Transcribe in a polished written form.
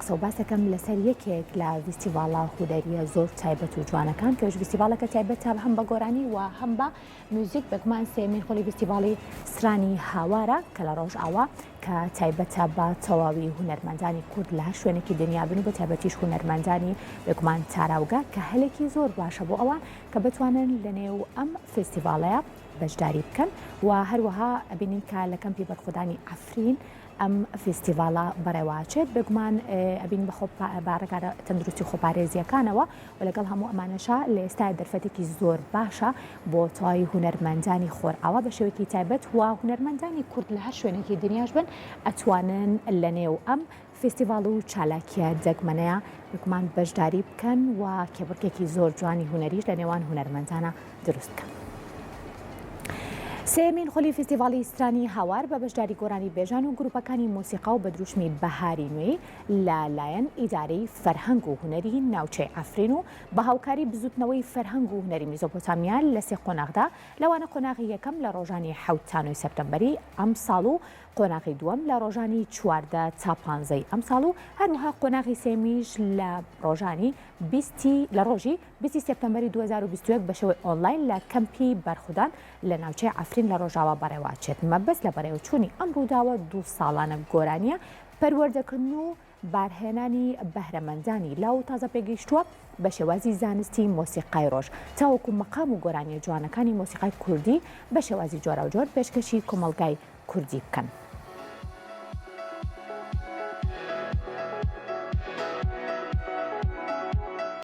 قسە و باسەکەم لەسەر یەکێک لە فیستیڤاڵە هونەریە زۆر تایبەت و جوانەکان کەش فیستیڤاڵەکە تایبەتە هەم بە گۆرانی و هەم بە میوزیک بەگومان سێمین خۆڵی فیستیڤاڵی سرانی هاوارە کە لە ڕۆژ ئاوا کە تایبەتە بە تەواوی هونەرمەندانی کورد لە شوێنێکی دنیا بن و بە تایبەتیش هونەرمەندانی بەگومان تاراوگە کە هەلێکی زۆر باشە بۆ ئەوان کە بتوانن لەنێو ئەم فیستیڤاڵەیە بەشداری بکەن و هەروەها ئەبینین کە لە کەمپی بەرخودانی ئەفرین ئەم فیستیڤاڵە بەڕێواچێت بگومان ئەبین بە بارەکارە تەندروستی خۆپارێزیەکانەوە و لەگەڵ هەموو ئەمانەشە لە ئێستا دەرفەتێکی زۆر باشە بۆ تەواوی هونەرمەندانی خۆرئاوا بە شێوەیەکی تایبەت و هونەرمەندانی کورد لە هەر شوێنێکی دنیاش بن ئەتوانن لەنێو ئەم فیستیڤاڵ و چالاکیە جەگمەنەیە بگومان بەشداری بکەن و کێبڕکێکی زۆر جوانی هونەریش لە نێوان هونەرمەندانە دروست بکەن. سێمین خۆلی فیستیڤاڵی سرانی هاوار بە بەشداری گۆرانی بێژان و گروپەکانی مۆسیقا و بە دروشمی بەهاری نوێی لەلایەن ئیدارەی فەرهەنگ و هونەری ناوچەی ئەفرین و بە هاوکاری بزوتنەوەی فەرهەنگ و هونەری میزۆپۆتامیا لە سێ قۆناغدا لەوانە قۆناغی یەکەم لە ڕۆژانی 7 تا 9 سەپتەمبەری ئەم ساڵ و قۆناغی دووەم لە ڕۆژانی 14 تا 15 ئەم ساڵ و هەروەها قۆناغی سێمیش لە ڕۆژانی 20 سپتەمبەری 2021 بە شێوەی ئۆنلاین لە کەمپی بەرخودان لە ناوچەی ئەفرین لە ڕۆژاوا بەڕێواچێت مەبەست لە بەڕێوەچوونی ئەم ڕووداوە 2 ساڵانە گۆرانیە پەروەردەکردن و بارهێنانی بەهرەمەندانی لاو و تازە پێگەیشتووە بە شێوازی زانستی مۆسیقای ڕۆژ تاوەکو مەقام و گۆرانی جوانەکانی مۆسیقای کوردی بە شێوازی جۆرا و جۆر پێشکەشی کۆمەڵگای کوردی بکەن.